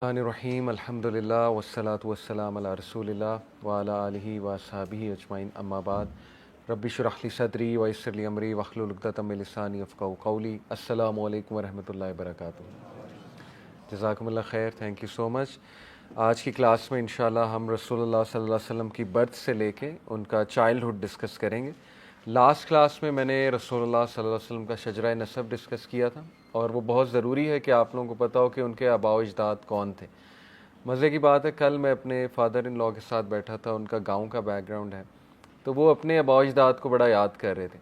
الرحیم الحمدللہ والصلاة والسلام علی رسول اللہ وعلی آلہ وصحبہ اجمعین اما بعد رب اشرح لی صدری ویسر لی امری واحلل عقدۃ من لسانی یفقہوا قولی. السلام علیکم ورحمۃ اللہ وبرکاتہ. جزاکم اللہ خیر. تھینک یو سو مچ. آج کی کلاس میں انشاءاللہ ہم رسول اللہ صلی اللہ علیہ وسلم کی برتھ سے لے کے ان کا چائلڈہڈ ڈسکس کریں گے. لاسٹ کلاس میں میں نے رسول اللہ صلی اللہ علیہ وسلم کا شجرہ نسب ڈسکس کیا تھا اور وہ بہت ضروری ہے کہ آپ لوگوں کو پتہ ہو کہ ان کے آباء و اجداد کون تھے. مزے کی بات ہے، کل میں اپنے فادر ان لا کے ساتھ بیٹھا تھا، ان کا گاؤں کا بیک گراؤنڈ ہے، تو وہ اپنے آباء و اجداد کو بڑا یاد کر رہے تھے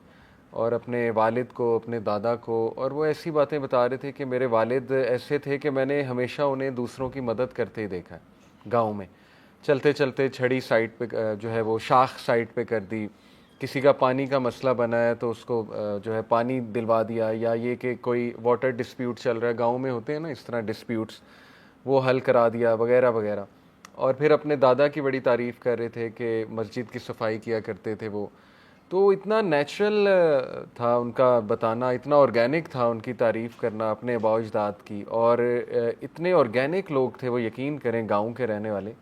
اور اپنے والد کو، اپنے دادا کو، اور وہ ایسی باتیں بتا رہے تھے کہ میرے والد ایسے تھے کہ میں نے ہمیشہ انہیں دوسروں کی مدد کرتے ہی دیکھا ہے. گاؤں میں چلتے چلتے چھڑی سائٹ پہ جو ہے وہ شاخ سائٹ پہ کر دی، کسی کا پانی کا مسئلہ بنا ہے تو اس کو جو ہے پانی دلوا دیا، یا یہ کہ کوئی واٹر ڈسپیوٹ چل رہا ہے، گاؤں میں ہوتے ہیں نا اس طرح ڈسپیوٹس، وہ حل کرا دیا وغیرہ وغیرہ. اور پھر اپنے دادا کی بڑی تعریف کر رہے تھے کہ مسجد کی صفائی کیا کرتے تھے وہ. تو اتنا نیچرل تھا ان کا بتانا، اتنا آرگینک تھا ان کی تعریف کرنا اپنے آباء و اجداد کی، اور اتنے آرگینک لوگ تھے وہ، یقین کریں گاؤں کے رہنے والے،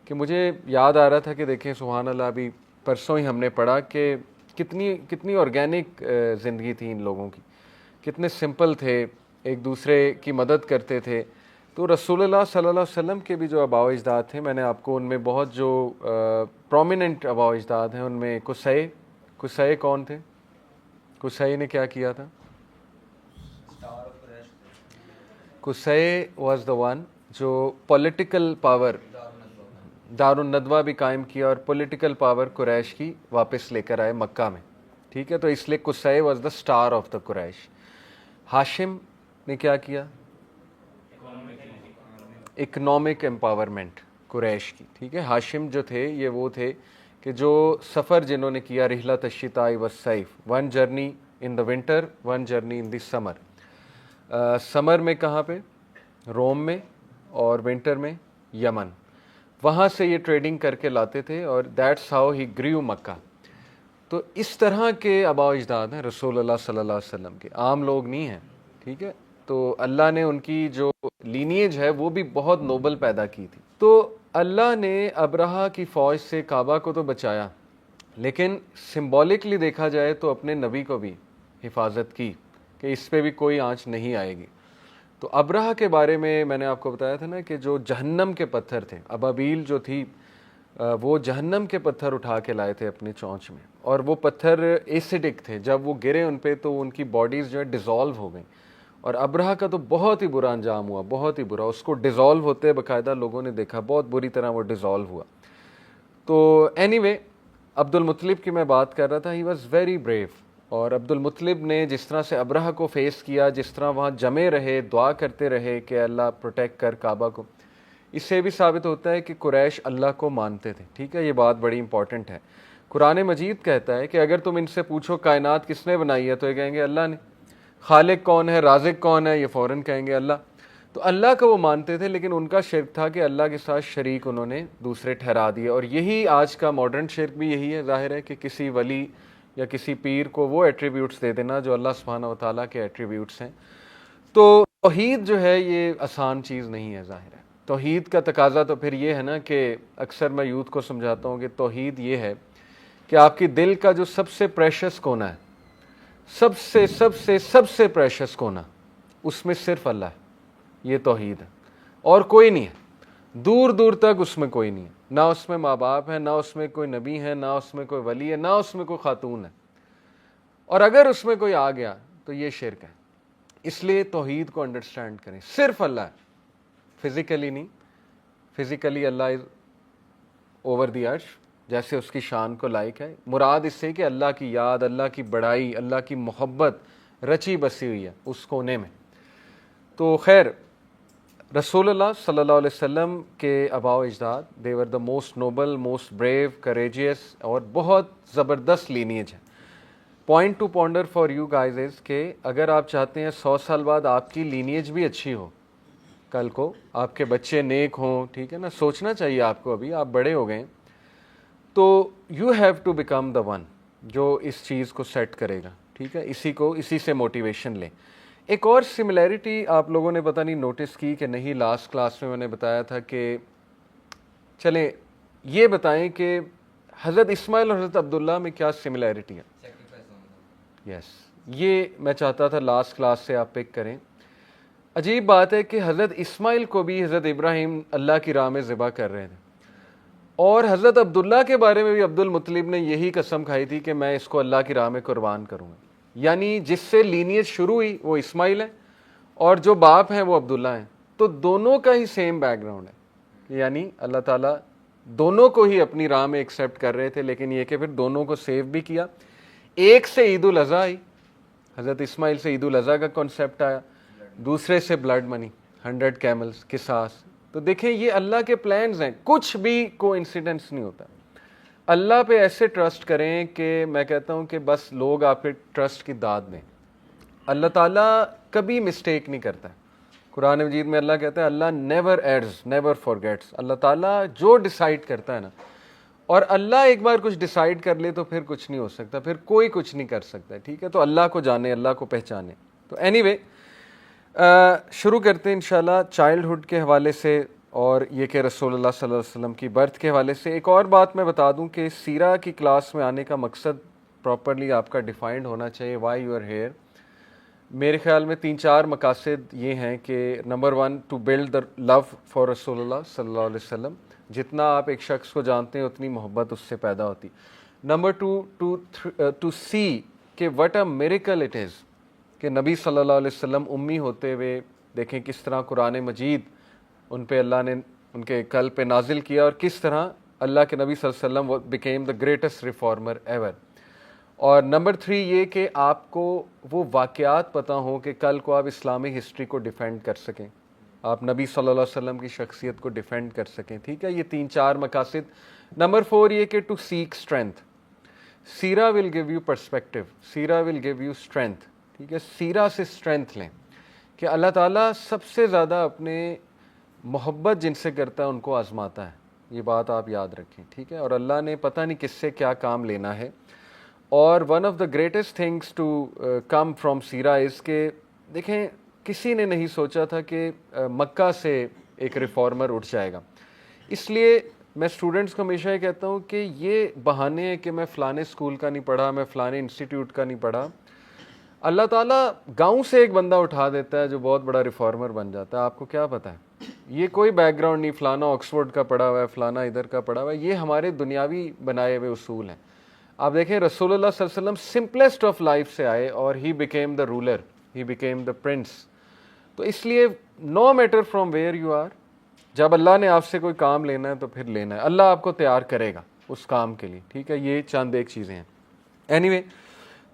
کہ مجھے یاد آ رہا تھا کہ دیکھیں سبحان اللہ، ابھی پرسوں ہی ہم نے پڑھا کہ کتنی آرگینک زندگی تھی ان لوگوں کی، کتنے سمپل تھے، ایک دوسرے کی مدد کرتے تھے. تو رسول اللہ صلی اللہ علیہ وسلم کے بھی جو آباء و اجداد تھے، میں نے آپ کو ان میں بہت جو پرومیننٹ آباء و اجداد ہیں ان میں قصی کون تھے؟ قصی نے کیا کیا تھا؟ قصی واز دا ون جو پولیٹیکل پاور، دار الندوہ بھی قائم کیا اور پولیٹیکل پاور قریش کی واپس لے کر آئے مکہ میں. ٹھیک ہے، تو اس لیے Qusai was the star of the Quraysh. Hashim نے کیا کیا؟ اکنامک امپاورمنٹ قریش کی. ٹھیک ہے، ہاشم جو تھے یہ وہ تھے کہ جو سفر جنہوں نے کیا، رحلۃ الشتاء والصیف، one journey in the winter, one journey in the summer. Summer میں کہاں پہ؟ روم میں، اور ونٹر میں یمن. وہاں سے یہ ٹریڈنگ کر کے لاتے تھے، اور دیٹس ہاؤ ہی گریو مکہ. تو اس طرح کے آباء و اجداد ہیں رسول اللہ صلی اللہ علیہ وسلم کے، عام لوگ نہیں ہیں. ٹھیک ہے، تو اللہ نے ان کی جو لینیج ہے وہ بھی بہت نوبل پیدا کی تھی. تو اللہ نے ابرہہ کی فوج سے کعبہ کو تو بچایا، لیکن سمبولکلی دیکھا جائے تو اپنے نبی کو بھی حفاظت کی کہ اس پہ بھی کوئی آنچ نہیں آئے گی. تو ابرہہ کے بارے میں نے آپ کو بتایا تھا نا کہ جو جہنم کے پتھر تھے، ابابیل جو تھی وہ جہنم کے پتھر اٹھا کے لائے تھے اپنی چونچ میں، اور وہ پتھر ایسیڈک تھے. جب وہ گرے ان پہ تو ان کی باڈیز جو ہے ڈیزالو ہو گئیں، اور ابرہہ کا تو بہت ہی برا انجام ہوا، بہت ہی برا. اس کو ڈیزالو ہوتے باقاعدہ لوگوں نے دیکھا، بہت بری طرح وہ ڈیزالو ہوا. تو اینی وے، عبد المطلب کی میں بات کر رہا تھا، ہی واز ویری بریو. اور عبد المطلب نے جس طرح سے ابرہہ کو فیس کیا، جس طرح وہاں جمے رہے، دعا کرتے رہے کہ اللہ پروٹیکٹ کر کعبہ کو، اس سے بھی ثابت ہوتا ہے کہ قریش اللہ کو مانتے تھے. ٹھیک ہے، یہ بات بڑی امپورٹنٹ ہے. قرآن مجید کہتا ہے کہ اگر تم ان سے پوچھو کائنات کس نے بنائی ہے تو یہ کہیں گے اللہ نے. خالق کون ہے، رازق کون ہے، یہ فوراً کہیں گے اللہ. تو اللہ کو وہ مانتے تھے، لیکن ان کا شرک تھا کہ اللہ کے ساتھ شریک انہوں نے دوسرے ٹھہرا دیے. اور یہی آج کا ماڈرن شرک بھی یہی ہے، ظاہر ہے کہ کسی ولی یا کسی پیر کو وہ ایٹریبیوٹس دے دینا جو اللہ سبحانہ و تعالیٰ کے ایٹریبیوٹس ہیں. تو توحید جو ہے یہ آسان چیز نہیں ہے. ظاہر ہے توحید کا تقاضا تو پھر یہ ہے نا کہ اکثر میں یوتھ کو سمجھاتا ہوں کہ توحید یہ ہے کہ آپ کی دل کا جو سب سے پریشس کونا ہے، سب سے پریشس کونا، اس میں صرف اللہ ہے. یہ توحید ہے، اور کوئی نہیں ہے. دور دور تک اس میں کوئی نہیں ہے، نہ اس میں ماں باپ ہے، نہ اس میں کوئی نبی ہے، نہ اس میں کوئی ولی ہے، نہ اس میں کوئی خاتون ہے. اور اگر اس میں کوئی آ گیا تو یہ شرک ہے. اس لیے توحید کو انڈرسٹینڈ کریں، صرف اللہ ہے، فزیکلی نہیں. Physically Allah is over the عرش، جیسے اس کی شان کو لائق ہے. مراد اس سے کہ اللہ کی یاد، اللہ کی بڑائی، اللہ کی محبت رچی بسی ہوئی ہے اس کونے میں. تو خیر، رسول اللہ صلی اللہ علیہ وسلم کے آباء و اجداد، they were the most noble, most brave, courageous, اور بہت زبردست لینیج ہے. Point to ponder for you guys is کہ اگر آپ چاہتے ہیں 100 سال بعد آپ کی لینیج بھی اچھی ہو، کل کو آپ کے بچے نیک ہوں، ٹھیک ہے نا، سوچنا چاہیے آپ کو، ابھی آپ بڑے ہو گئے، تو you have to become the one جو اس چیز کو سیٹ کرے گا. ٹھیک ہے، اسی سے موٹیویشن لیں. ایک اور سملیرٹی آپ لوگوں نے پتہ نہیں نوٹس کی کہ نہیں، لاسٹ کلاس میں نے بتایا تھا کہ چلیں یہ بتائیں کہ حضرت اسماعیل اور حضرت عبداللہ میں کیا سملیرٹی ہے. یس، یہ میں چاہتا تھا لاسٹ کلاس سے آپ پک کریں. عجیب بات ہے کہ حضرت اسماعیل کو بھی حضرت ابراہیم اللہ کی راہ میں ذبح کر رہے تھے، اور حضرت عبداللہ کے بارے میں بھی عبد المطلب نے یہی قسم کھائی تھی کہ میں اس کو اللہ کی راہ میں قربان کروں گا. یعنی جس سے لینیج شروع ہوئی وہ اسماعیل ہے، اور جو باپ ہیں وہ عبداللہ ہیں. تو دونوں کا ہی سیم بیک گراؤنڈ ہے، یعنی اللہ تعالیٰ دونوں کو ہی اپنی راہ میں ایکسیپٹ کر رہے تھے، لیکن یہ کہ پھر دونوں کو سیو بھی کیا. ایک سے عید الاضحیٰ آئی، حضرت اسماعیل سے عید الاضحیٰ کا کانسیپٹ آیا، دوسرے سے بلڈ منی، 100 کیملز، قصاص. تو دیکھیں یہ اللہ کے پلانز ہیں، کچھ بھی کو انسیڈنس نہیں ہوتا. اللہ پہ ایسے ٹرسٹ کریں کہ میں کہتا ہوں کہ بس لوگ آپ کے ٹرسٹ کی داد دیں. اللہ تعالیٰ کبھی مسٹیک نہیں کرتا ہے. قرآن مجید میں اللہ کہتا ہے اللہ نیور ایڈز نیور فارگیٹس. اللہ تعالیٰ جو ڈیسائیڈ کرتا ہے نا، اور اللہ ایک بار کچھ ڈیسائیڈ کر لے تو پھر کچھ نہیں ہو سکتا، پھر کوئی کچھ نہیں کر سکتا. ٹھیک ہے، تو اللہ کو جانے، اللہ کو پہچانے. تو اینی وے شروع کرتے ہیں انشاءاللہ چائلڈہڈ کے حوالے سے، اور یہ کہ رسول اللہ صلی اللہ علیہ وسلم کی برتھ کے حوالے سے. ایک اور بات میں بتا دوں کہ سیرہ کی کلاس میں آنے کا مقصد پراپرلی آپ کا ڈیفائنڈ ہونا چاہیے. Why are you here. میرے خیال میں 3-4 مقاصد یہ ہیں کہ number 1 to build the love for رسول اللہ صلی اللہ علیہ وسلم. جتنا آپ ایک شخص کو جانتے ہیں اتنی محبت اس سے پیدا ہوتی. نمبر 2 ٹو سی کہ what a miracle it is کہ نبی صلی اللہ علیہ وسلم امی ہوتے ہوئے دیکھیں کس طرح قرآن مجید ان پہ اللہ نے ان کے قلب پہ نازل کیا، اور کس طرح اللہ کے نبی صلی اللہ علیہ وسلم became the greatest reformer ever. اور نمبر 3 یہ کہ آپ کو وہ واقعات پتہ ہوں کہ کل کو آپ اسلامی ہسٹری کو ڈیفینڈ کر سکیں، آپ نبی صلی اللہ علیہ وسلم کی شخصیت کو ڈیفینڈ کر سکیں. ٹھیک ہے، یہ 3-4 مقاصد. نمبر 4 یہ کہ ٹو سیک اسٹرینتھ. سیرہ ول گیو یو پرسپیکٹو، سیرہ ول گیو یو اسٹرینتھ. ٹھیک ہے، سیرہ سے اسٹرینتھ لیں کہ اللہ تعالیٰ سب سے زیادہ اپنے محبت جن سے کرتا ہے ان کو آزماتا ہے. یہ بات آپ یاد رکھیں. ٹھیک ہے، اور اللہ نے پتہ نہیں کس سے کیا کام لینا ہے. اور one of the greatest things to come from سیرہ از کہ دیکھیں کسی نے نہیں سوچا تھا کہ مکہ سے ایک ریفارمر اٹھ جائے گا. اس لیے میں اسٹوڈنٹس کو ہمیشہ یہ کہتا ہوں کہ یہ بہانے ہیں کہ میں فلانے اسکول کا نہیں پڑھا، میں فلانے انسٹیٹیوٹ کا نہیں پڑھا. اللہ تعالیٰ گاؤں سے ایک بندہ اٹھا دیتا ہے جو بہت بڑا ریفارمر بن جاتا ہے. آپ کو کیا پتہ ہے، یہ کوئی بیک گراؤنڈ نہیں، فلانا آکسفورڈ کا پڑھا ہوا ہے، فلانا ادھر کا پڑھا ہوا ہے. یہ ہمارے دنیاوی بنائے ہوئے اصول ہیں. آپ دیکھیں رسول اللہ صلی اللہ علیہ وسلم سمپلیسٹ آف لائف سے آئے اور he became the ruler, he became the prince. تو اس لیے no matter from where you are, جب اللہ نے آپ سے کوئی کام لینا ہے تو پھر لینا ہے، اللہ آپ کو تیار کرے گا اس کام کے لیے. ٹھیک ہے، یہ چند ایک چیزیں ہیں. اینی وے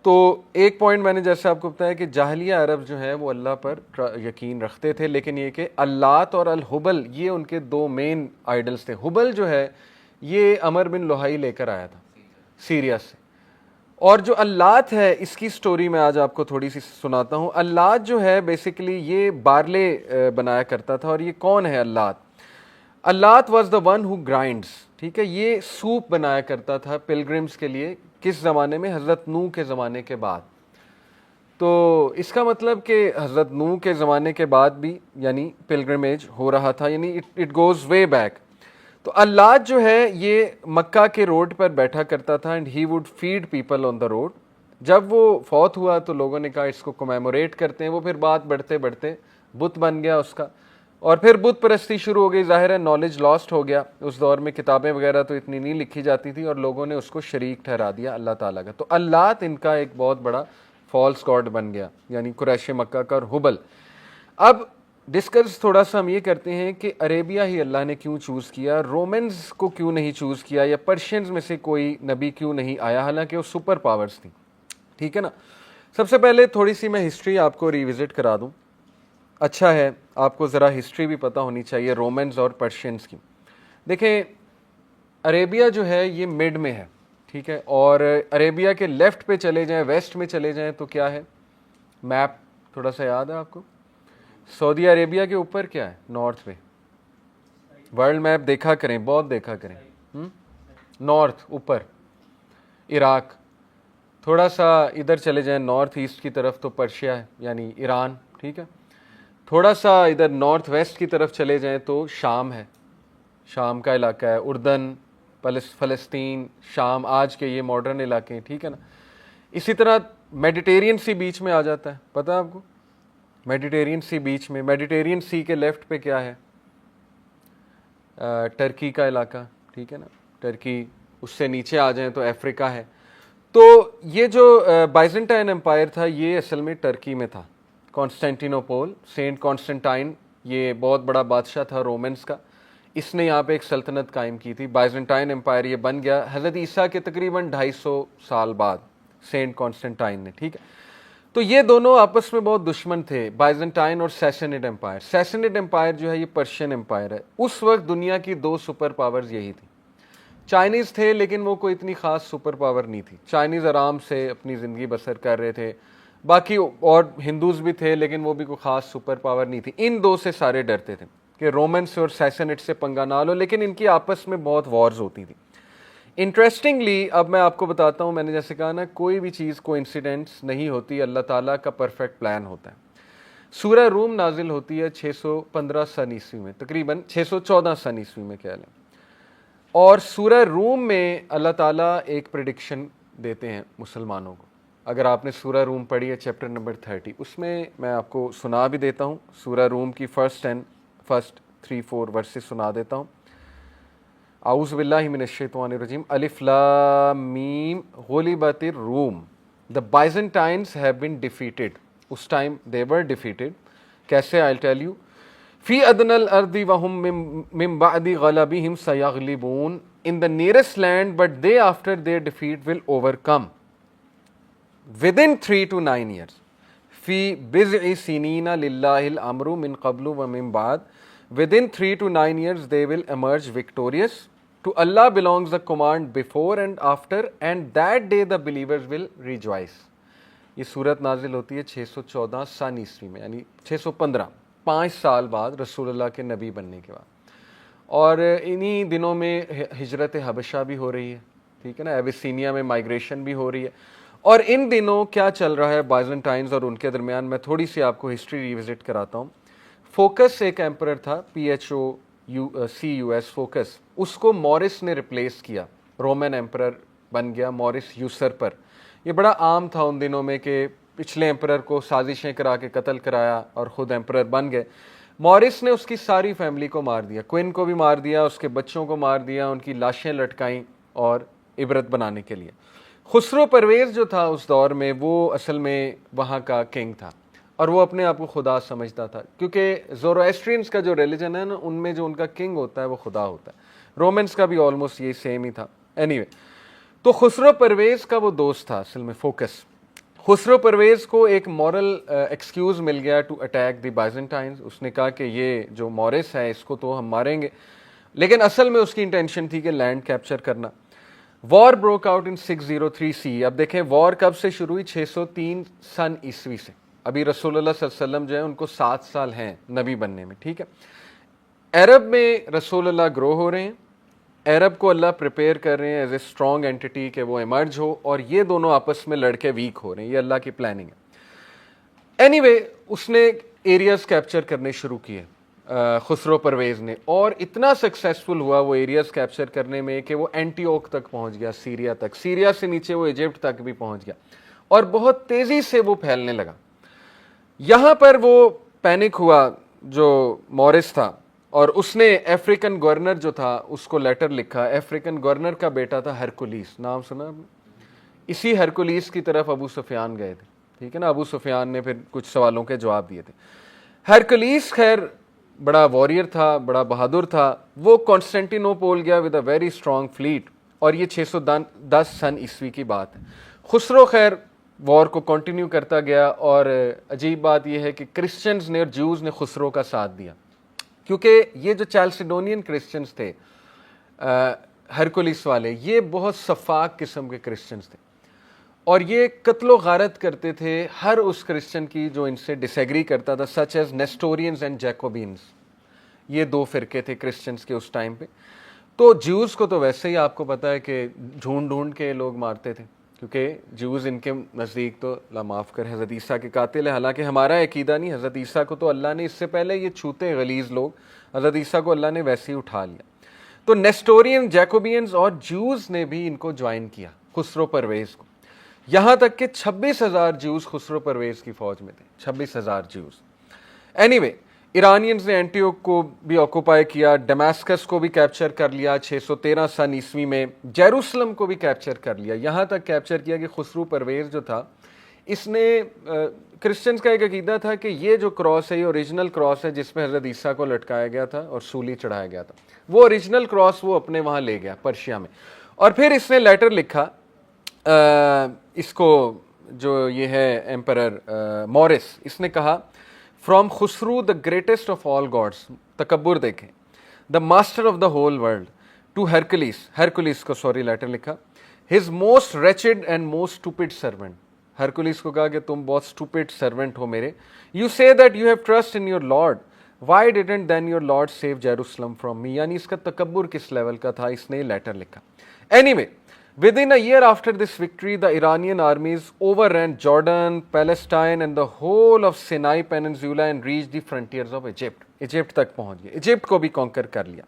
تو ایک پوائنٹ میں نے جیسے آپ کو بتایا کہ جاہلیہ عرب جو ہے وہ اللہ پر یقین رکھتے تھے، لیکن یہ کہ اللات اور الحبل یہ ان کے 2 مین آئیڈلز تھے. حبل جو ہے یہ عمر بن لوہائی لے کر آیا تھا سیریا سے، اور جو اللات ہے اس کی سٹوری میں آج آپ کو تھوڑی سی سناتا ہوں. اللات جو ہے بیسیکلی یہ بارلے بنایا کرتا تھا. اور یہ کون ہے اللات؟ اللات واز دا ون ہو گرائنڈس. ٹھیک ہے، یہ سوپ بنایا کرتا تھا پلگرمز کے لیے. کس زمانے میں؟ حضرت نوح کے زمانے کے بعد. تو اس کا مطلب کہ حضرت نوح کے زمانے کے بعد بھی یعنی پلگرمیج ہو رہا تھا، یعنی اٹ گوز وے بیک. تو اللات جو ہے یہ مکہ کے روڈ پر بیٹھا کرتا تھا and he would feed people on the road. جب وہ فوت ہوا تو لوگوں نے کہا اس کو کمیموریٹ کرتے ہیں. وہ پھر بات بڑھتے بڑھتے بت بن گیا اس کا، اور پھر بت پرستی شروع ہو گئی. ظاہر ہے نالج لاسٹ ہو گیا. اس دور میں کتابیں وغیرہ تو اتنی نہیں لکھی جاتی تھی، اور لوگوں نے اس کو شریک ٹھہرا دیا اللہ تعالیٰ کا. تو اللات ان کا ایک بہت بڑا فالس گاڈ بن گیا، یعنی قریش مکہ کا. اور حبل. اب ڈسکس تھوڑا سا ہم یہ کرتے ہیں کہ عربیہ ہی اللہ نے کیوں چوز کیا، رومنز کو کیوں نہیں چوز کیا، یا پرشینز میں سے کوئی نبی کیوں نہیں آیا، حالانکہ وہ سپر پاورز تھیں. ٹھیک ہے نا. سب سے پہلے تھوڑی سی میں ہسٹری آپ کو ریوزٹ کرا دوں. اچھا ہے آپ کو ذرا ہسٹری بھی پتہ ہونی چاہیے رومنز اور پرشینز کی. دیکھیں عربیہ جو ہے یہ مڈ میں ہے. ٹھیک ہے، اور عربیہ کے لیفٹ پہ چلے جائیں، ویسٹ میں چلے جائیں تو کیا ہے؟ میپ تھوڑا سا یاد ہے آپ کو؟ سعودی عربیہ کے اوپر کیا ہے؟ نارتھ پہ. ورلڈ میپ دیکھا کریں، بہت دیکھا کریں. نارتھ اوپر عراق. تھوڑا سا ادھر چلے جائیں نارتھ ایسٹ کی طرف تو پرشیا ہے، یعنی ایران. ٹھیک ہے. تھوڑا سا ادھر نارتھ ویسٹ کی طرف چلے جائیں تو شام ہے, شام کا علاقہ ہے, اردن, فلسطین, شام, آج کے یہ ماڈرن علاقے ہیں, ٹھیک ہے نا. اسی طرح میڈیٹیرین سی بیچ میں آ جاتا ہے, پتہ ہے آپ کو, میڈیٹیرین سی بیچ میں, میڈیٹیرین سی کے لیفٹ پہ کیا ہے, ٹرکی کا علاقہ, ٹھیک ہے نا, ٹرکی. اس سے نیچے آ جائیں تو افریقہ ہے. تو یہ جو بائزنٹائن امپائر تھا یہ اصل میں ٹرکی میں تھا. کانسٹینٹینوپول, سینٹ کانسٹنٹائن, یہ بہت بڑا بادشاہ تھا رومنس کا, اس نے یہاں پہ ایک سلطنت قائم کی تھی. بائزنٹائن امپائر یہ بن گیا حضرت عیسیٰ کے تقریباً 250 سال بعد, سینٹ کانسٹنٹائن نے, ٹھیک ہے. تو یہ دونوں آپس میں بہت دشمن تھے, بائزنٹائن اور سیسنڈ امپائر. سیسنڈ امپائر جو ہے یہ پرشین امپائر ہے. اس وقت دنیا کی 2 سپر پاورز یہی تھی. چائنیز تھے لیکن وہ کوئی اتنی خاص سپر پاور نہیں تھی. چائنیز آرام سے اپنی زندگی بسر کر رہے تھے, باقی اور ہندوز بھی تھے لیکن وہ بھی کوئی خاص سپر پاور نہیں تھی. ان 2 سے سارے ڈرتے تھے کہ رومن سے اور سیسنٹ سے پنگا نہ لو, لیکن ان کی آپس میں بہت وارز ہوتی تھی. انٹرسٹنگلی اب میں آپ کو بتاتا ہوں, میں نے جیسے کہا نا کوئی بھی چیز کو انسیڈنٹس نہیں ہوتی, اللہ تعالیٰ کا پرفیکٹ پلان ہوتا ہے. سورہ روم نازل ہوتی ہے 615 سن عیسوی میں, تقریباً 614 سن عیسوی میں کہہ لیں. اور سورہ روم میں اللہ تعالیٰ ایک پریڈکشن دیتے ہیں مسلمانوں کو. اگر آپ نے سورہ روم پڑھی ہے چیپٹر نمبر 30, اس میں آپ کو سنا بھی دیتا ہوں. سورہ روم کی فرسٹ 3-4 ورسز سنا دیتا ہوں. اعوذ باللہ من الشیطان الرجیم. الف لام میم غلبت الروم, the Byzantines have been defeated. اس ٹائم they were defeated. کیسے؟ I'll tell you. فی ادنى الارض وهم من بعد غلبهم سيغلبون, in the nearest land but they after their defeat will overcome within 3 to 9 years. فی بضع سنین للہ الامر من قبل ومن بعد, within 3 to 9 years they will emerge victorious. To Allah belongs the command before and after, and that day the believers will rejoice. یہ صورت نازل ہوتی ہے 614 سن عیسوی میں, یعنی 615, 5 سال بعد رسول اللہ کے نبی بننے کے بعد. اور انہی دنوں میں ہجرت حبشہ بھی ہو رہی ہے, ٹھیک ہے نا, ایبیسینیا میں مائگریشن بھی ہو رہی ہے. اور ان دنوں کیا چل رہا ہے بائزنٹائنز اور ان کے درمیان, میں تھوڑی سی آپ کو ہسٹری ریوزٹ کراتا ہوں. فوکس ایک ایمپرر تھا, PHOCUS, فوکس, اس کو مورس نے ریپلیس کیا, رومن ایمپرر بن گیا مورس یوسرپر. یہ بڑا عام تھا ان دنوں میں کہ پچھلے ایمپرر کو سازشیں کرا کے قتل کرایا اور خود ایمپرر بن گئے. مورس نے اس کی ساری فیملی کو مار دیا, کوئن کو بھی مار دیا, اس کے بچوں کو مار دیا, ان کی لاشیں لٹکائیں اور عبرت بنانے کے لیے. خسرو پرویز جو تھا اس دور میں وہ اصل میں وہاں کا کنگ تھا, اور وہ اپنے آپ کو خدا سمجھتا تھا, کیونکہ زورواسٹرینز کا جو ریلیجن ہے نا ان میں جو ان کا کنگ ہوتا ہے وہ خدا ہوتا ہے. رومنس کا بھی آلموسٹ یہی سیم ہی تھا. اینی وے, تو خسرو پرویز کا وہ دوست تھا اصل میں فوکس. خسرو پرویز کو ایک مورل ایکسکیوز مل گیا ٹو اٹیک دی بائزنٹائنز. اس نے کہا کہ یہ جو مورس ہے اس کو تو ہم ماریں گے, لیکن اصل میں اس کی انٹینشن تھی کہ لینڈ کیپچر کرنا. وار بروک آؤٹ ان 603 CE. اب دیکھیں وار کب سے شروع ہوئی, 603 سن عیسوی سے. ابھی رسول اللہ صلی اللہ علیہ وسلم جو ہے ان کو 7 سال ہیں نبی بننے میں, ٹھیک ہے. عرب میں رسول اللہ گرو ہو رہے ہیں, عرب کو اللہ پریپیئر کر رہے ہیں ایز اے اسٹرانگ اینٹی کہ وہ ایمرج ہو, اور یہ دونوں آپس میں لڑکے ویک ہو رہے ہیں, یہ اللہ کی پلاننگ ہے. اینی وے, اس نے ایریاز کیپچر کرنے شروع کیے خسرو پرویز نے, اور اتنا سکسیسفل ہوا وہ ایریاز کیپچر کرنے میں کہ وہ اینٹیوک تک پہنچ گیا, سیریا تک, سیریا سے نیچے وہ ایجپٹ تک بھی پہنچ گیا, اور بہت تیزی سے وہ پھیلنے لگا. یہاں پر وہ پینک ہوا جو مورس تھا, اور اس نے افریقن گورنر جو تھا اس کو لیٹر لکھا. افریقن گورنر کا بیٹا تھا ہرکولیس, نام سنا آپ نے؟ اسی ہرکولیس کی طرف ابو سفیان گئے تھے, ٹھیک ہے نا. ابو سفیان نے پھر کچھ سوالوں کے جواب دیے تھے. ہرکولیس خیر بڑا واریر تھا, بڑا بہادر تھا. وہ کانسٹینٹینوپول گیا with a very strong flat, اور یہ 610 سن عیسوی کی بات ہے. خسرو خیر وار کو کنٹینیو کرتا گیا, اور عجیب بات یہ ہے کہ کرسچنز نے اور جوز نے خسرو کا ساتھ دیا, کیونکہ یہ جو چیلسیڈونین کرسچنز تھے ہرکولیس والے, یہ بہت شفاق قسم کے کرسچنز تھے, اور یہ قتل و غارت کرتے تھے ہر اس کرسچن کی جو ان سے ڈس ایگری کرتا تھا, سچ ایز نیسٹورینز اینڈ جیکوبینز. یہ 2 فرقے تھے کرسچنز کے اس ٹائم پہ. تو جیوز کو تو ویسے ہی آپ کو پتہ ہے کہ ڈھونڈ کے لوگ مارتے تھے, کیونکہ جوز ان کے نزدیک تو اللہ معاف کرے حضرت عیسیٰ کے قاتل ہیں، حالانکہ ہمارا عقیدہ نہیں، حضرت عیسیٰ کو تو اللہ نے اس سے پہلے یہ چھوتے غلیظ لوگ، حضرت عیسیٰ کو اللہ نے ویسے ہی اٹھا لیا. تو نیسٹورین، جیکوبینز اور جوز نے بھی ان کو جوائن کیا، خسرو پرویز کو، یہاں تک کہ 26,000 جوز خسرو پرویز کی فوج میں تھے، 26,000 جوز. اینی وے ایرانینز نے اینٹیوک کو بھی آکوپائی کیا، ڈیماسکس کو بھی کیپچر کر لیا 613 سن عیسوی میں، جیروسلم کو بھی کیپچر کر لیا، یہاں تک کیپچر کیا کہ خسرو پرویز جو تھا اس نے کرسچنز کا ایک عقیدہ تھا کہ یہ جو کراس ہے یہ اوریجنل کراس ہے جس پہ حضرت عیسیٰ کو لٹکایا گیا تھا اور سولی چڑھایا گیا تھا، وہ اوریجنل کراس وہ اپنے وہاں لے گیا پرشیا میں. اور پھر اس نے لیٹر لکھا اس کو جو یہ ہے ایمپرر مورس، اس نے کہا from Khosrow the greatest of all gods, تکبر دیکھیں، the master of the whole world, to Hercules کو سوری لیٹر لکھا، his most wretched and most stupid servant, Hercules کو کہا کہ تم بہت اسٹوپڈ سرونٹ ہو میرے، you say that you have trust in your lord, why didn't then your lord save Jerusalem from me, یعنی اس کا تکبر کس لیول کا تھا، اس نے لیٹر لکھا. Any way within a year after this victory, the Iranian armies overran Jordan, Palestine and the whole of Sinai Peninsula and reached the frontiers of Egypt. Egypt تک پہنچ گئے، ایجپٹ کو بھی کانکر کر لیا.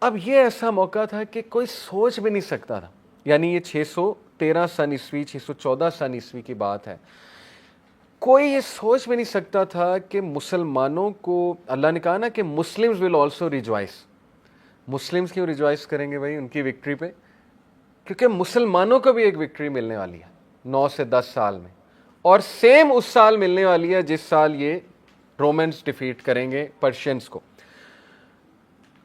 اب یہ ایسا موقع تھا کہ کوئی سوچ بھی نہیں سکتا تھا، یعنی یہ 613 سن عیسوی 614 سن عیسوی کی بات ہے، کوئی یہ سوچ بھی نہیں سکتا تھا کہ مسلمانوں کو، اللہ نے کہا نا کہ Muslims will also rejoice. Muslims کیوں ریجوائس کریں گے بھائی ان کی وکٹری پہ؟ کیونکہ مسلمانوں کو بھی ایک وکٹری ملنے والی ہے 9 سے 10 سال میں، اور سیم اس سال ملنے والی ہے جس سال یہ رومنز ڈیفیٹ کریں گے پرشینز کو.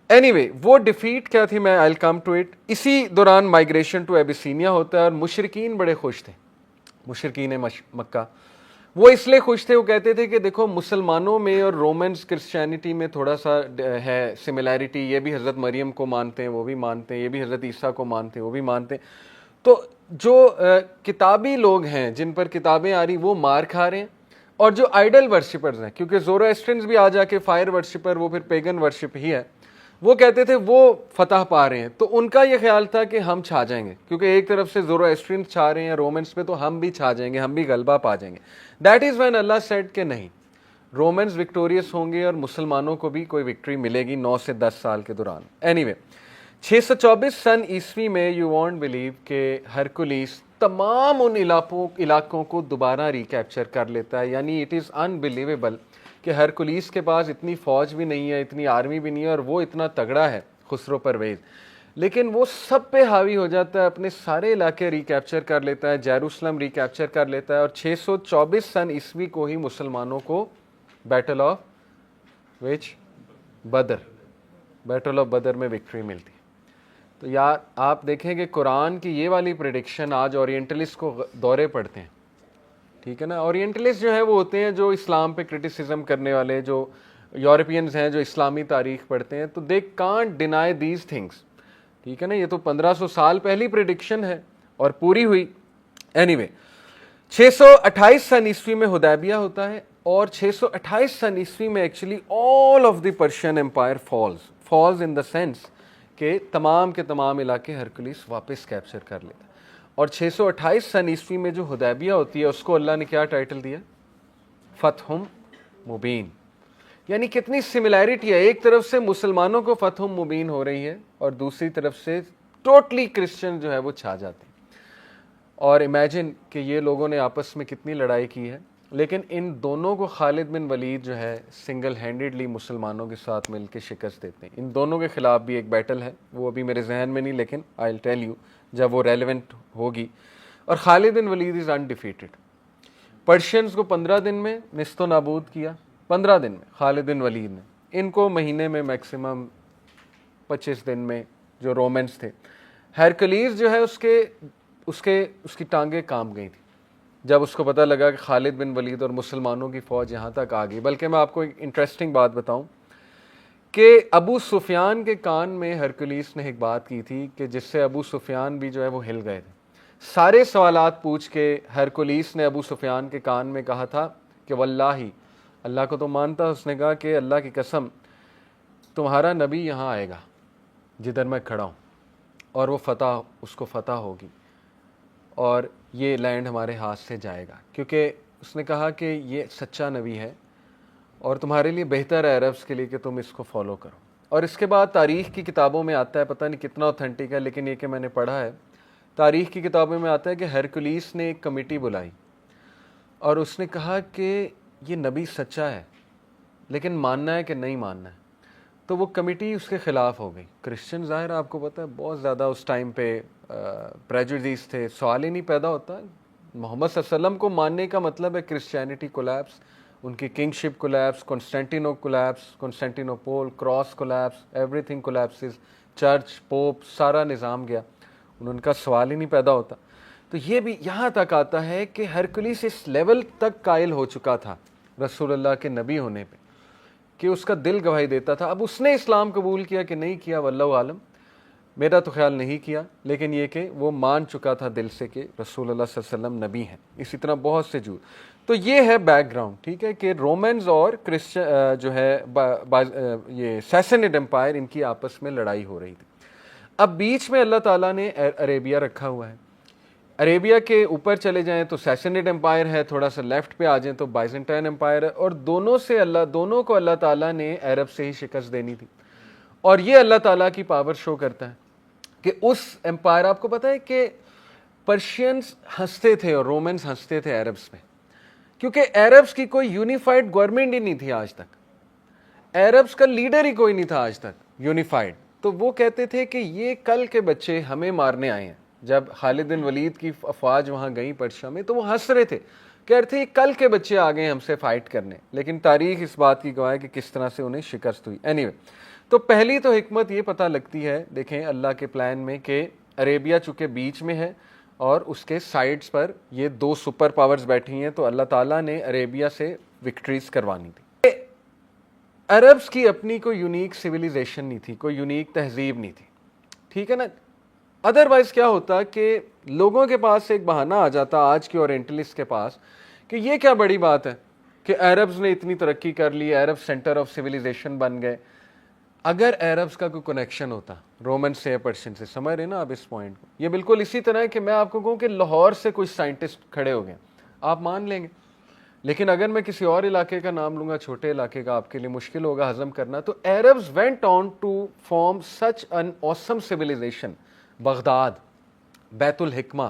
اینی وے وہ ڈیفیٹ کیا تھی، میں آئی ول کم ٹو اٹ. اسی دوران مائگریشن ٹو ایبیسینیا ہوتا ہے اور مشرکین بڑے خوش تھے، مشرکین مکہ وہ اس لیے خوش تھے، وہ کہتے تھے کہ دیکھو مسلمانوں میں اور رومنز کرسچینٹی میں تھوڑا سا ہے سملیرٹی، یہ بھی حضرت مریم کو مانتے ہیں وہ بھی مانتے ہیں، یہ بھی حضرت عیسیٰ کو مانتے ہیں وہ بھی مانتے ہیں. تو جو کتابی لوگ ہیں جن پر کتابیں آ رہی وہ مار کھا رہے ہیں، اور جو آئیڈل ورشپرز ہیں، کیونکہ زورواسٹرنز بھی آ جا کے فائر ورشپر، وہ پھر پیگن ورشپ ہی ہے، وہ کہتے تھے وہ فتح پا رہے ہیں. تو ان کا یہ خیال تھا کہ ہم چھا جائیں گے، کیونکہ ایک طرف سے زورواسٹرنز چھا رہے ہیں رومنز پہ، تو ہم بھی چھا جائیں گے، ہم بھی غلبہ پا جائیں گے. That is when Allah said کہ نہیں، رومنز وکٹوریس ہوں گے اور مسلمانوں کو بھی کوئی وکٹری ملے گی 9 سے 10 سال کے دوران. اینی وے 624 سن عیسوی میں یو وانٹ بلیو کہ ہرکولیس تمام ان علاقوں کو دوبارہ ریکیپچر کر لیتا ہے. یعنی اٹ از انبلیویبل کہ ہرکولیس کے پاس اتنی فوج بھی نہیں ہے، اتنی آرمی بھی نہیں ہے، اور وہ اتنا تگڑا ہے خسرو پرویز، لیکن وہ سب پہ حاوی ہو جاتا ہے، اپنے سارے علاقے ریکیپچر کر لیتا ہے، جیروسلم ریکیپچر کر لیتا ہے، اور 624 سن عیسوی کو ہی مسلمانوں کو بیٹل آف بدر میں وکٹری ملتی ہے. تو یار آپ دیکھیں کہ قرآن کی یہ والی پریڈکشن آج اورینٹلسٹ کو دورے پڑتے ہیں، ٹھیک ہے نا. اورینٹلسٹ جو ہے وہ ہوتے ہیں جو اسلام پہ کرٹیسزم کرنے والے، جو یورپینز ہیں جو اسلامی تاریخ پڑھتے ہیں، تو they can't deny these things, ٹھیک ہے نا. یہ تو 1500 سال پہلی پریڈکشن ہے اور پوری ہوئی. اینی وے 628 سن عیسوی میں حدیبیہ ہوتا ہے، اور 628 سن عیسوی میں actually all of the Persian empire falls in the sense کہ تمام کے تمام علاقے ہرکولیس واپس کیپچر کر لیتا ہے. اور 628 سن عیسوی میں جو حدیبیہ ہوتی ہے اس کو اللہ نے کیا ٹائٹل دیا؟ فتح مبین. یعنی کتنی سملیرٹی ہے، ایک طرف سے مسلمانوں کو فتح مبین ہو رہی ہے اور دوسری طرف سے ٹوٹلی کرسچن جو ہے وہ چھا جاتے ہیں. اور امیجن کہ یہ لوگوں نے آپس میں کتنی لڑائی کی ہے، لیکن ان دونوں کو خالد بن ولید جو ہے سنگل ہینڈیڈلی مسلمانوں کے ساتھ مل کے شکست دیتے ہیں. ان دونوں کے خلاف بھی ایک بیٹل ہے، وہ ابھی میرے ذہن میں نہیں، لیکن آئی ول ٹیل یو جب وہ ریلیونٹ ہوگی. اور خالد بن ولید از انڈیفیٹڈ. پرشینز کو 15 دن میں نیست و نابود کیا، 15 دن میں خالد بن ولید نے. ان کو مہینے میں میکسیمم 25 دن میں جو رومنز تھے. ہرکلیز جو ہے اس کی ٹانگیں کام گئی تھی جب اس کو پتہ لگا کہ خالد بن ولید اور مسلمانوں کی فوج یہاں تک آ گئی. بلکہ میں آپ کو ایک انٹرسٹنگ بات بتاؤں کہ ابو سفیان کے کان میں ہرکلیس نے ایک بات کی تھی کہ جس سے ابو سفیان بھی جو ہے وہ ہل گئے تھے. سارے سوالات پوچھ کے ہرکلیس نے ابو سفیان کے کان میں کہا تھا کہ واللہ، اللہ کو تو مانتا، اس نے کہا کہ اللہ کی قسم تمہارا نبی یہاں آئے گا جدھر میں کھڑا ہوں، اور وہ اس کو فتح ہوگی. اور یہ لینڈ ہمارے ہاتھ سے جائے گا، کیونکہ اس نے کہا کہ یہ سچا نبی ہے اور تمہارے لیے بہتر ہے عربس کے لیے کہ تم اس کو فالو کرو۔ اور اس کے بعد تاریخ کی کتابوں میں آتا ہے، پتہ نہیں کتنا اوتھینٹک ہے لیکن یہ کہ میں نے پڑھا ہے، تاریخ کی کتابوں میں آتا ہے کہ ہرکلیس نے ایک کمیٹی بلائی اور اس نے کہا کہ یہ نبی سچا ہے لیکن ماننا ہے کہ نہیں ماننا ہے، تو وہ کمیٹی اس کے خلاف ہو گئی۔ کرسچن ظاہر آپ کو پتہ ہے بہت زیادہ اس ٹائم پہ پریجوڈیس تھے، سوال ہی نہیں پیدا ہوتا۔ محمد صلی اللہ علیہ وسلم کو ماننے کا مطلب ہے کرسچینٹی کولیپس، ان کی kingship collapse, Constantinople cross collapse, everything collapses, church pope سارا نظام گیا، ان کا سوال ہی نہیں پیدا ہوتا۔ تو یہ بھی یہاں تک آتا ہے کہ ہرکلیس اس لیول تک قائل ہو چکا تھا رسول اللہ کے نبی ہونے پہ کہ اس کا دل گواہی دیتا تھا۔ اب اس نے اسلام قبول کیا کہ نہیں کیا واللہ عالم، میرا تو خیال نہیں کیا، لیکن یہ کہ وہ مان چکا تھا دل سے کہ رسول اللہ صلی اللہ علیہ وسلم نبی ہیں۔ اسی طرح بہت سے جھوٹ۔ تو یہ ہے بیک گراؤنڈ، ٹھیک ہے، کہ رومنز اور جو ہے یہ سیسنڈ امپائر، ان کی آپس میں لڑائی ہو رہی تھی۔ اب بیچ میں اللہ تعالیٰ نے عربیہ رکھا ہوا ہے۔ عربیہ کے اوپر چلے جائیں تو سیسنڈ امپائر ہے، تھوڑا سا لیفٹ پہ آ جائیں تو بائزنٹائن امپائر ہے، اور دونوں کو اللہ تعالیٰ نے عرب سے ہی شکست دینی تھی۔ اور یہ اللہ تعالیٰ کی پاور شو کرتا ہے کہ اس امپائر، آپ کو پتہ ہے کہ پرشینز ہنستے تھے اور رومنز ہنستے تھے عربس میں، کیونکہ عربس کی کوئی یونیفائڈ گورنمنٹ ہی نہیں تھی آج تک، عربس کا لیڈر ہی کوئی نہیں تھا آج تک یونیفائڈ۔ تو وہ کہتے تھے کہ یہ کل کے بچے ہمیں مارنے آئے ہیں۔ جب خالد بن ولید کی افواج وہاں گئیں پرشا میں تو وہ ہنس رہے تھے، کہہ رہے تھے یہ کل کے بچے آ گئے ہم سے فائٹ کرنے، لیکن تاریخ اس بات کی گواہ ہے کہ کس طرح سے انہیں شکست ہوئی۔ اینیوے، تو پہلی تو حکمت یہ پتہ لگتی ہے دیکھیں اللہ کے پلان میں کہ عربیہ چونکہ بیچ میں ہے اور اس کے سائڈز پر یہ دو سپر پاورز بیٹھی ہیں، تو اللہ تعالیٰ نے عربیہ سے وکٹریز کروانی تھی۔ عربس کی اپنی کوئی یونیک سویلائزیشن نہیں تھی، کوئی یونیک تہذیب نہیں تھی، ٹھیک ہے نا۔ ادروائز کیا ہوتا کہ لوگوں کے پاس ایک بہانہ آ جاتا آج کے اورینٹلسٹ کے پاس کہ یہ کیا بڑی بات ہے کہ عربز نے اتنی ترقی کر لی، عرب سینٹر آف سویلائزیشن بن گئے۔ اگر عربز کا کوئی کنیکشن ہوتا رومن سے یا پرشین سے، سمجھ رہے نا آپ اس پوائنٹ کو، یہ بالکل اسی طرح ہے کہ میں آپ کو کہوں کہ لاہور سے کوئی سائنٹسٹ کھڑے ہو گئے، آپ مان لیں گے، لیکن اگر میں کسی اور علاقے کا نام لوں گا، چھوٹے علاقے کا، آپ کے لیے مشکل ہوگا ہضم کرنا۔ تو Arabs went on to form such an awesome civilization۔ Baghdad, بیت الحکمہ،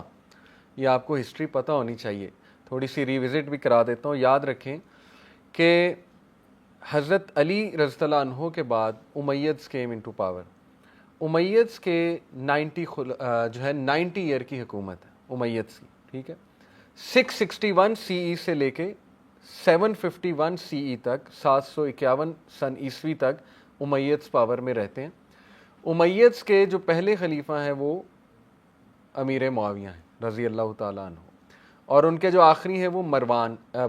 یہ آپ کو ہسٹری پتہ ہونی چاہیے، تھوڑی سی ریوزٹ بھی کرا دیتا ہوں۔ یاد رکھیں کہ حضرت علی رضی اللہ عنہ کے بعد امیدز came into power۔ امیدز کے 90 ایئر کی حکومت ہے امیدز کی، ٹھیک ہے، 661 سی ای سے لے کے 751 سی ای تک، 751 سن عیسوی تک امیدز پاور میں رہتے ہیں۔ امیدز کے جو پہلے خلیفہ ہیں وہ امیر معاویہ ہیں رضی اللہ تعالیٰ عنہ، اور ان کے جو آخری ہیں وہ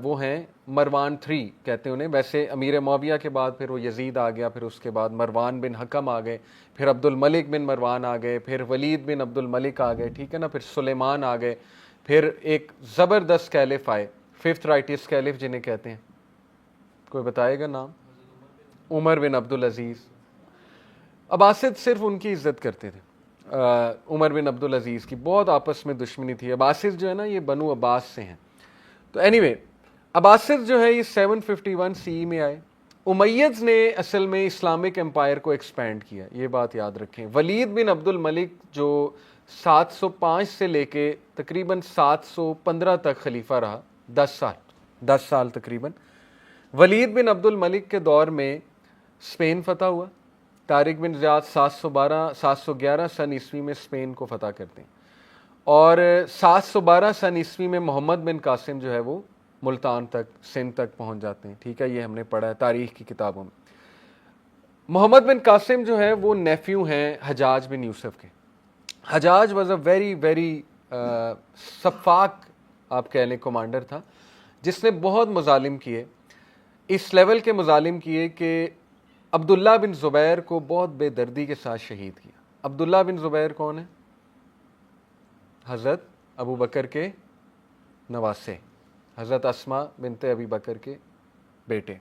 وہ ہیں مروان 3 کہتے ہیں انہیں۔ ویسے امیر معاویہ کے بعد پھر وہ یزید آ گیا، پھر اس کے بعد مروان بن حکم آ گئے، پھر عبد الملک بن مروان آ گئے، پھر ولید بن عبد الملک آ گئے، ٹھیک ہے نا، پھر سلیمان آ گئے، پھر ایک زبردست کیلف آئے، 5th رائٹس کیلف جنہیں کہتے ہیں، کوئی بتائے گا نام؟ عمر بن عبد العزیز۔ عباسد صرف ان کی عزت کرتے تھے، عمر بن عبد العزیز کی بہت آپس میں دشمنی تھی۔ عباسد جو ہے نا یہ بنو عباس سے ہیں۔ تو اینیوے، عباسد جو ہے یہ 751 سی میں آئے۔ امیدز نے اصل میں اسلامک امپائر کو ایکسپینڈ کیا، یہ بات یاد رکھیں۔ ولید بن عبد الملک جو 705 سے لے کے تقریباً 715 تک خلیفہ رہا، 10 سال تقریباً۔ ولید بن عبد الملک کے دور میں اسپین فتح ہوا، طارق بن زیاد 711 سن عیسوی میں اسپین کو فتح کرتے ہیں، اور 712 سن عیسوی میں محمد بن قاسم جو ہے وہ ملتان تک، سندھ تک پہنچ جاتے ہیں، ٹھیک ہے، یہ ہم نے پڑھا ہے تاریخ کی کتابوں میں۔ محمد بن قاسم جو ہے وہ نیفیو ہیں حجاج بن یوسف کے۔ حجاج واز اے ویری ویری سفاک آپ کہہ لیں کمانڈر تھا، جس نے بہت مظالم کیے، اس لیول کے مظالم کیے کہ عبداللہ بن زبیر کو بہت بے دردی کے ساتھ شہید کیا۔ عبداللہ بن زبیر کون ہے؟ حضرت ابو بکر کے نواسے، حضرت اسماء بنت ابی بکر کے بیٹے۔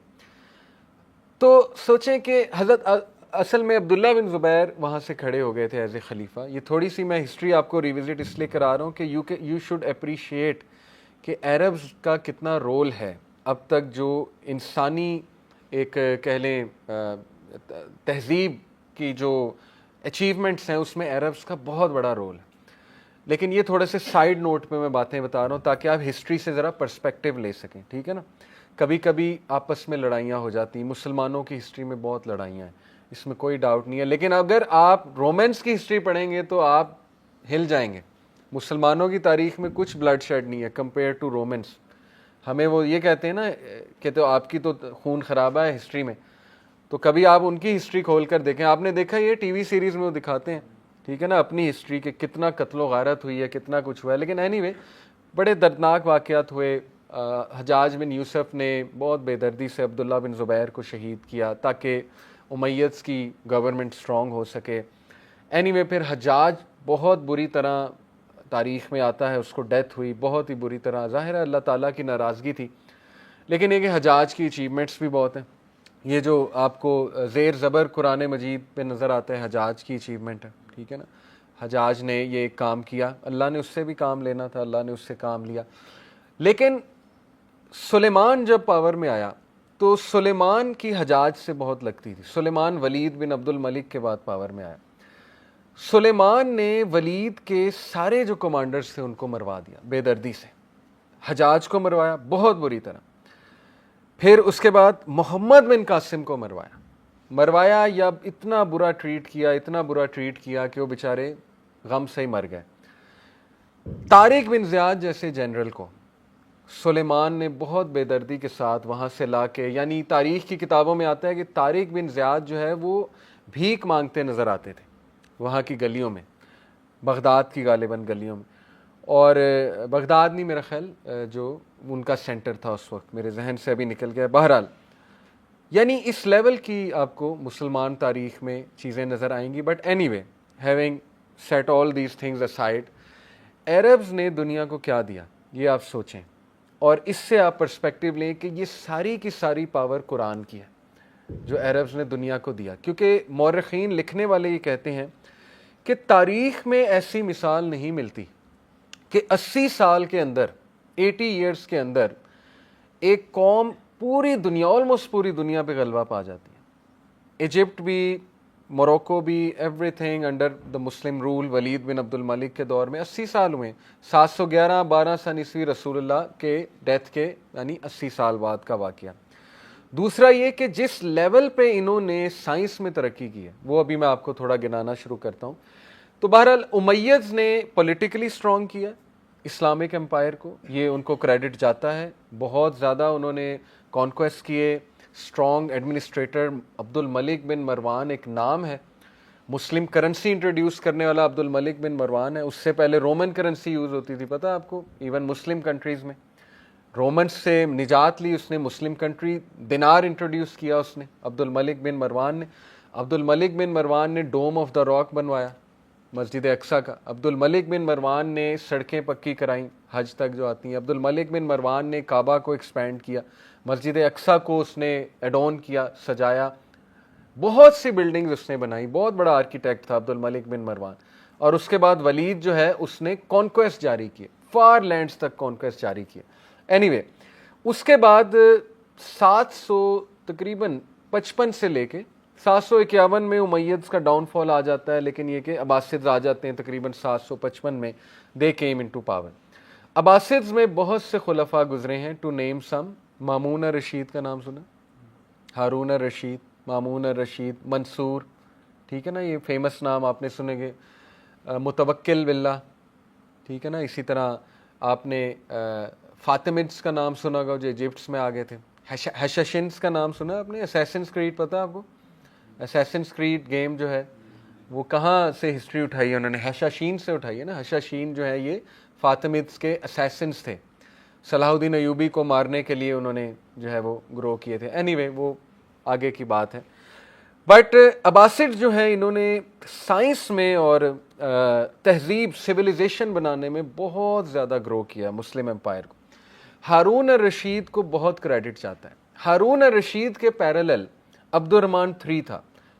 تو سوچیں کہ حضرت اصل میں عبداللہ بن زبیر وہاں سے کھڑے ہو گئے تھے ایز اے خلیفہ. یہ تھوڑی سی میں ہسٹری آپ کو ریوزٹ اس لیے کرا رہا ہوں کہ یو شوڈ اپریشیٹ کہ عربز کا کتنا رول ہے اب تک, جو انسانی ایک کہہ لیں تہذیب کی جو اچیومنٹس ہیں اس میں عربز کا بہت بڑا رول ہے. لیکن یہ تھوڑے سے سائیڈ نوٹ پہ میں باتیں بتا رہا ہوں تاکہ آپ ہسٹری سے ذرا پرسپیکٹیو لے سکیں, ٹھیک ہے نا. کبھی کبھی آپس میں لڑائیاں ہو جاتی ہیں, مسلمانوں کی ہسٹری میں بہت لڑائیاں ہیں, اس میں کوئی ڈاؤٹ نہیں ہے. لیکن اگر آپ رومنس کی ہسٹری پڑھیں گے تو آپ ہل جائیں گے. مسلمانوں کی تاریخ میں کچھ بلڈ شیڈ نہیں ہے کمپیئر ٹو رومنس. ہمیں وہ یہ کہتے ہیں نا کہ تو آپ کی تو خون خرابہ ہے ہسٹری میں, تو کبھی آپ ان کی ہسٹری کھول کر دیکھیں. آپ نے دیکھا یہ ٹی وی سیریز میں وہ دکھاتے ہیں, ٹھیک ہے نا, اپنی ہسٹری کہ کتنا قتل و غارت ہوئی ہے, کتنا کچھ ہوا ہے. لیکن اینی وے بڑے دردناک واقعات ہوئے. حجاج بن یوسف نے بہت بے دردی سے عبداللہ بن زبیر کو شہید کیا تاکہ امیدز کی گورنمنٹ سٹرونگ ہو سکے. اینی وے پھر حجاج بہت بری طرح تاریخ میں آتا ہے, اس کو ڈیتھ ہوئی بہت ہی بری طرح. ظاہر ہے اللہ تعالیٰ کی ناراضگی تھی, لیکن یہ کہ حجاج کی اچیومنٹس بھی بہت ہیں. یہ جو آپ کو زیر زبر قرآن مجید پہ نظر آتا ہے حجاج کی اچیومنٹ ہے, ٹھیک ہے نا. حجاج نے یہ ایک کام کیا, اللہ نے اس سے بھی کام لینا تھا, اللہ نے اس سے کام لیا. لیکن سلیمان جب پاور میں آیا تو سلیمان کی حجاج سے بہت لگتی تھی. سلیمان ولید بن عبد الملک کے بعد پاور میں آیا. سلیمان نے ولید کے سارے جو کمانڈرز تھے ان کو مروا دیا بے دردی سے. حجاج کو مروایا بہت بری طرح. پھر اس کے بعد محمد بن قاسم کو مروایا یا اتنا برا ٹریٹ کیا, اتنا برا ٹریٹ کیا کہ وہ بیچارے غم سے ہی مر گئے. طارق بن زیاد جیسے جنرل کو سلیمان نے بہت بے دردی کے ساتھ وہاں سے لا کے, یعنی تاریخ کی کتابوں میں آتا ہے کہ طارق بن زیاد جو ہے وہ بھیک مانگتے نظر آتے تھے وہاں کی گلیوں میں, بغداد کی غالباً گلیوں میں, اور بغداد نہیں میرا خیال جو ان کا سینٹر تھا اس وقت, میرے ذہن سے ابھی نکل گیا. بہرحال یعنی اس لیول کی آپ کو مسلمان تاریخ میں چیزیں نظر آئیں گی. But anyway having set all these things aside, Arabs نے دنیا کو کیا دیا یہ آپ سوچیں, اور اس سے آپ پرسپیکٹیو لیں کہ یہ ساری کی ساری پاور قرآن کی ہے جو عربز نے دنیا کو دیا. کیونکہ مورخین لکھنے والے یہ کہتے ہیں کہ تاریخ میں ایسی مثال نہیں ملتی کہ 80 سال کے اندر, 80 ایئرس کے اندر ایک قوم پوری دنیا, آلموسٹ پوری دنیا پہ غلبہ پا جاتی ہے. ایجپٹ بھی, موروکو بھی, everything under the Muslim rule. Walid bin Abd al-Malik کے دور میں 80 سال ہوئے, 711 سن عیسوی رسول اللہ کے ڈیتھ کے, یعنی 80 سال بعد کا واقعہ. دوسرا یہ کہ جس لیول پہ انہوں نے سائنس میں ترقی کی ہے وہ ابھی میں آپ کو تھوڑا گنانا شروع کرتا ہوں. تو بہرحال امیدز نے پولیٹیکلی سٹرونگ کیا اسلامک امپائر کو, یہ ان کو کریڈٹ جاتا ہے. بہت زیادہ انہوں نے کانکویسٹ کیے. سٹرونگ ایڈمنسٹریٹر عبد الملک بن مروان ایک نام ہے. مسلم کرنسی انٹروڈیوس کرنے والا عبد الملک بن مروان ہے. اس سے پہلے رومن کرنسی یوز ہوتی تھی, پتہ آپ کو, ایون مسلم کنٹریز میں. رومنس سے نجات لی اس نے, مسلم کنٹری دینار انٹروڈیوس کیا اس نے, عبد الملک بن مروان نے. عبد الملک بن مروان نے ڈوم آف دا راک بنوایا مسجد اقصیٰ کا. عبد الملک بن مروان نے سڑکیں پکی کرائیں حج تک جو آتی ہیں. عبد الملک بن مروان نے کعبہ کو ایکسپینڈ کیا, مسجد اقصیٰ کو اس نے ایڈون کیا, سجایا. بہت سی بلڈنگز اس نے بنائی, بہت بڑا آرکیٹیکٹ تھا عبد الملک بن مروان. اور اس کے بعد ولید جو ہے اس نے کانکویسٹ جاری کیے, فار لینڈز تک کانکویسٹ جاری کیے. اینی وے اس کے بعد 700 تقریباً 55 سے لے کے 751 میں امیدز کا ڈاؤن فال آ جاتا ہے. لیکن یہ کہ عباسدز آ جاتے ہیں تقریباً 755 میں, دے کیم انٹو پاور. عباسدز میں بہت سے خلفاء گزرے ہیں, ٹو نیم سم. مامون الرشید کا نام سنا, ہارون الرشید, مامون الرشید, منصور, ٹھیک ہے نا, یہ فیمس نام آپ نے سنے گے. متوکل باللہ, ٹھیک ہے نا. اسی طرح آپ نے فاطمڈز کا نام سنا ہوگا جو ایجپٹس میں آ گئے تھے. ہشاشنز کا نام سنا آپ نے, اسیسنز کریڈ پتہ آپ کو, اسیسنز کریڈ گیم جو ہے وہ کہاں سے ہسٹری اٹھائی ہے انہوں نے, ہشاشین سے اٹھائی ہے نا. ہشاشین جو ہے یہ فاطمڈز کے اسیسنز تھے, صلاح الدین ایوبی کو مارنے کے لیے انہوں نے جو ہے وہ گرو کیے تھے. اینی وے وہ آگے کی بات ہے. بٹ عباسڈ جو ہے انہوں نے سائنس میں اور تہذیب سویلائزیشن بنانے میں بہت زیادہ گرو کیا مسلم امپائر کو. ہارون الرشید کو بہت کریڈٹ جاتا ہے. ہارون الرشید کے پیرالل عبد الرحمن 3 تھا.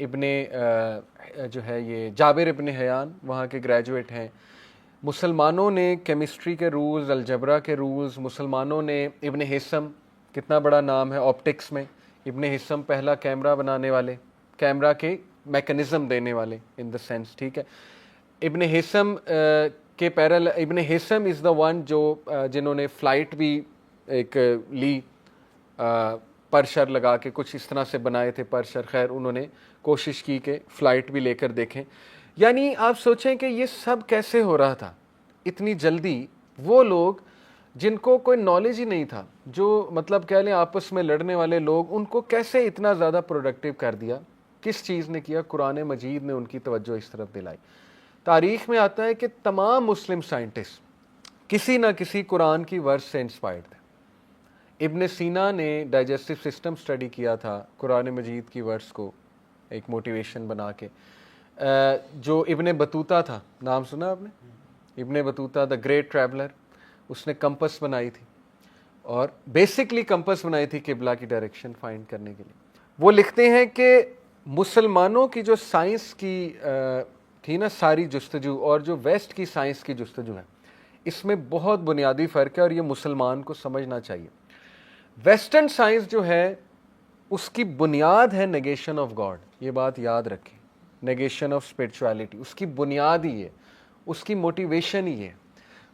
ابن جو ہے یہ جابر ابن حیان وہاں کے گریجویٹ ہیں. مسلمانوں نے کیمسٹری کے رولز، الجبرا کے رولز، مسلمانوں نے ابن ہیثم کتنا بڑا نام ہے آپٹکس میں، ابن ہیثم پہلا کیمرہ بنانے والے، کیمرہ کے میکنزم دینے والے ان دا سینس، ٹھیک ہے. ابن ہیثم کے ابن ہیثم از دا ون جو جنہوں نے فلائٹ بھی ایک لی پرشر لگا کے کچھ اس طرح سے بنائے تھے پرشر، خیر انہوں نے کوشش کی کہ فلائٹ بھی لے کر دیکھیں. یعنی آپ سوچیں کہ یہ سب کیسے ہو رہا تھا اتنی جلدی. وہ لوگ جن کو کوئی نالج ہی نہیں تھا، جو مطلب کہہ لیں آپس میں لڑنے والے لوگ، ان کو کیسے اتنا زیادہ پروڈکٹیو کر دیا؟ کس چیز نے کیا؟ قرآن مجید نے ان کی توجہ اس طرف دلائی. تاریخ میں آتا ہے کہ تمام مسلم سائنٹسٹ کسی نہ کسی قرآن کی ورس سے انسپائرڈ تھے. ابن سینا نے ڈائجسٹو سسٹم سٹڈی کیا تھا قرآن مجید کی ورس کو ایک موٹیویشن بنا کے. جو ابن بطوطہ تھا، نام سنا آپ نے؟ ابن بطوطہ دا گریٹ ٹریولر، اس نے کمپس بنائی تھی، اور بیسکلی کمپس بنائی تھی قبلہ کی ڈائریکشن فائنڈ کرنے کے لیے. وہ لکھتے ہیں کہ مسلمانوں کی جو سائنس کی تھی نا ساری جستجو، اور جو ویسٹ کی سائنس کی جستجو ہے، اس میں بہت بنیادی فرق ہے، اور یہ مسلمان کو سمجھنا چاہیے. ویسٹرن سائنس جو ہے اس کی بنیاد ہے نیگیشن آف گاڈ، یہ بات یاد رکھیں، نیگیشن آف اسپرچویلٹی، اس کی بنیاد ہی ہے، اس کی موٹیویشن ہی ہے.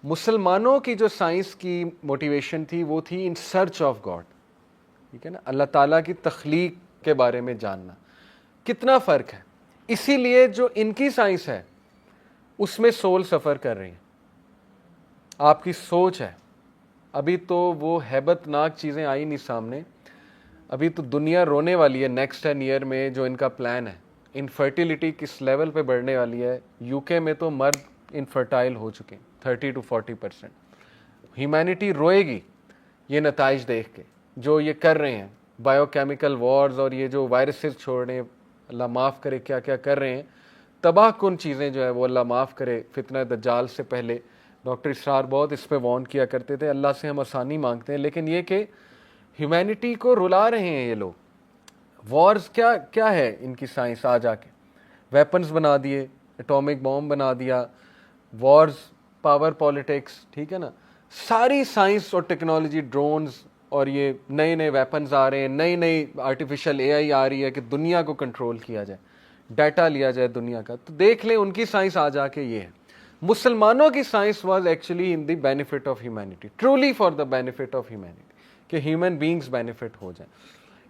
مسلمانوں کی جو سائنس کی موٹیویشن تھی وہ تھی ان سرچ آف گاڈ، ٹھیک ہے نا، اللہ تعالیٰ کی تخلیق کے بارے میں جاننا. کتنا فرق ہے. اسی لیے جو ان کی سائنس ہے اس میں سول سفر کر رہی ہے. آپ کی سوچ ہے، ابھی تو وہ ہیبت ناک چیزیں آئی نہیں سامنے، ابھی تو دنیا رونے والی ہے نیکسٹ 10 ایئر میں. جو ان کا پلان ہے، انفرٹیلیٹی کس لیول پہ بڑھنے والی ہے. یو کے میں تو مرد انفرٹائل ہو چکے ہیں 30 to 40%. ہیومینٹی روئے گی یہ نتائج دیکھ کے جو یہ کر رہے ہیں، بایو کیمیکل وارز، اور یہ جو وائرسز چھوڑ رہے ہیں، اللہ معاف کرے کیا کیا کر رہے ہیں، تباہ کن چیزیں جو ہے وہ اللہ معاف کرے. فتنہ دجال سے پہلے ڈاکٹر اسرار بہت اس پہ وارن کیا کرتے تھے. اللہ سے ہم آسانی مانگتے ہیں، لیکن یہ کہ ہیومینٹی کو رلا رہے ہیں یہ لوگ. وارز کیا ہے ان کی سائنس؟ آ جا کے ویپنز بنا دیے، اٹامک بام بنا دیا، وارز، پاور پالیٹکس، ٹھیک ہے نا. ساری سائنس اور ٹیکنالوجی، ڈرونز، اور یہ نئے نئے ویپنز آ رہے ہیں، نئی نئی آرٹیفیشل اے آئی آ رہی ہے کہ دنیا کو کنٹرول کیا جائے، ڈیٹا لیا جائے دنیا کا. تو دیکھ لیں ان کی سائنس آ جا کے یہ ہے. مسلمانوں کی science was actually in the benefit of humanity, truly for the benefit of humanity, کہ ہیومن بینگز بینیفٹ ہو جائیں.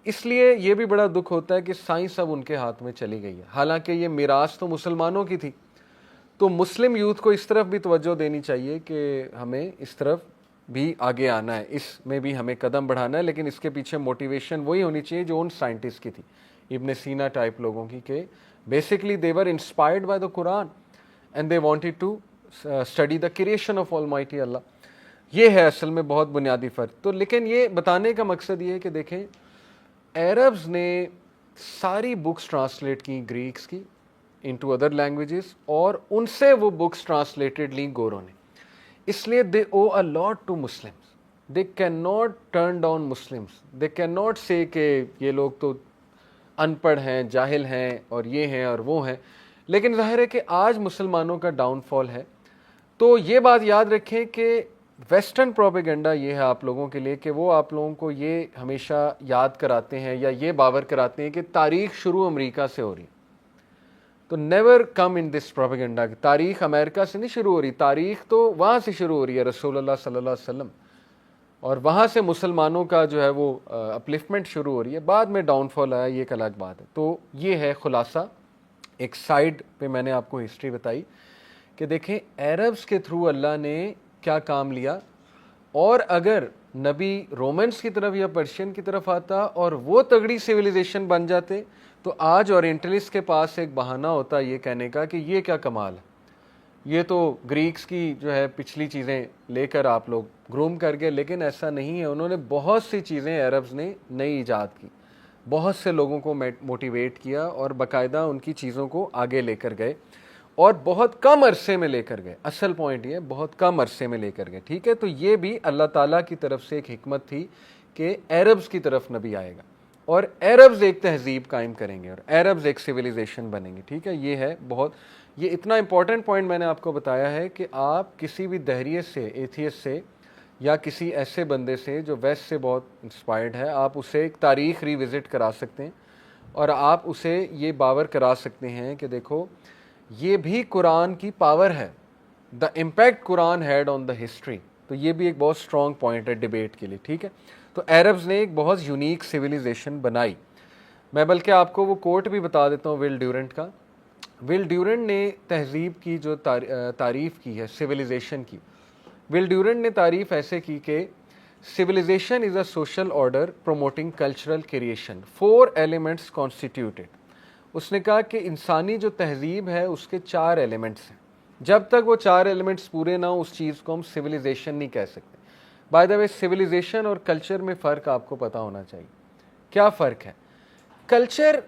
اس لیے یہ بھی بڑا دکھ ہوتا ہے کہ سائنس اب ان کے ہاتھ میں چلی گئی ہے، حالانکہ یہ میراث تو مسلمانوں کی تھی. تو مسلم یوتھ کو اس طرف بھی توجہ دینی چاہیے کہ ہمیں اس طرف بھی آگے آنا ہے، اس میں بھی ہمیں قدم بڑھانا ہے. لیکن اس کے پیچھے موٹیویشن وہی ہونی چاہیے جو ان سائنٹسٹ کی تھی، ابن سینا ٹائپ لوگوں کی، کہ basically they were inspired by the Quran and they wanted to study the creation of Almighty Allah. یہ ہے اصل میں بہت بنیادی فرق. تو لیکن یہ بتانے کا مقصد یہ ہے کہ دیکھیں عربز نے ساری بکس ٹرانسلیٹ کی گریکس کی انٹو ادر لینگویجز، اور ان سے وہ بکس ٹرانسلیٹڈ لی گوروں نے. اس لیے they owe a lot to Muslims. They can not turn down Muslims. They can not say کہ یہ لوگ تو ان پڑھ ہیں، جاہل ہیں، اور یہ ہیں اور وہ ہیں. لیکن ظاہر ہے کہ آج مسلمانوں کا ڈاؤن فال ہے. تو یہ بات یاد رکھیں کہ ویسٹرن پروپیگنڈا یہ ہے آپ لوگوں کے لیے کہ وہ آپ لوگوں کو یہ ہمیشہ یاد کراتے ہیں یا یہ باور کراتے ہیں کہ تاریخ شروع امریکہ سے ہو رہی. تو نیور کم ان دس پروپیگنڈا کہ تاریخ امریکہ سے نہیں شروع ہو رہی، تاریخ تو وہاں سے شروع ہو رہی ہے، رسول اللہ صلی اللہ علیہ وسلم، اور وہاں سے مسلمانوں کا جو ہے وہ اپلفمنٹ شروع ہو رہی ہے. بعد میں ڈاؤن فال آیا، یہ ایک الگ بات ہے. تو یہ ہے خلاصہ. ایک سائڈ پہ میں نے آپ کو ہسٹری بتائی کہ دیکھیں عربز کے تھرو اللہ نے کیا کام لیا، اور اگر نبی رومنس کی طرف یا پرشین کی طرف آتا اور وہ تگڑی سویلائزیشن بن جاتے تو آج اورینٹلسٹ کے پاس ایک بہانہ ہوتا یہ کہنے کا کہ یہ کیا کمال ہے، یہ تو گریکس کی جو ہے پچھلی چیزیں لے کر آپ لوگ گروم کر گئے. لیکن ایسا نہیں ہے. انہوں نے بہت سی چیزیں عربز نے نئی ایجاد کی، بہت سے لوگوں کو موٹیویٹ کیا، اور باقاعدہ ان کی چیزوں کو آگے لے کر گئے، اور بہت کم عرصے میں لے کر گئے. اصل پوائنٹ یہ بہت کم عرصے میں لے کر گئے، ٹھیک ہے. تو یہ بھی اللہ تعالیٰ کی طرف سے ایک حکمت تھی کہ عربز کی طرف نبی آئے گا، اور عربز ایک تہذیب قائم کریں گے اور عربز ایک سویلائزیشن بنیں گے. ٹھیک ہے, یہ ہے بہت, یہ اتنا امپورٹنٹ پوائنٹ میں نے آپ کو بتایا ہے کہ آپ کسی بھی دہریے سے, ایتھیسٹ سے, یا کسی ایسے بندے سے جو ویسٹ سے بہت انسپائرڈ ہے, آپ اسے ایک تاریخ ریوزٹ کرا سکتے ہیں اور آپ اسے یہ باور کرا سکتے ہیں کہ دیکھو یہ بھی قرآن کی پاور ہے, دا امپیکٹ قرآن ہیڈ آن دا ہسٹری. تو یہ بھی ایک بہت اسٹرانگ پوائنٹ ہے ڈیبیٹ کے لیے. ٹھیک ہے, تو عربز نے ایک بہت یونیک سویلائزیشن بنائی. میں بلکہ آپ کو وہ کوٹ بھی بتا دیتا ہوں ول ڈیورنٹ کا. ول ڈیورنٹ نے تہذیب کی جو تعریف کی ہے سویلائزیشن کی, ول ڈیورنٹ نے تعریف ایسے کی کہ civilization is a social order promoting cultural creation. 4 elements constituted. اس نے کہا کہ انسانی جو تہذیب ہے اس کے 4 ایلیمنٹس ہیں. جب تک وہ 4 ایلیمنٹس پورے نہ ہوں اس چیز کو ہم سویلائزیشن نہیں کہہ سکتے. بائی دا وے سویلائزیشن اور کلچر میں فرق آپ کو پتہ ہونا چاہیے. کیا فرق ہے؟ کلچر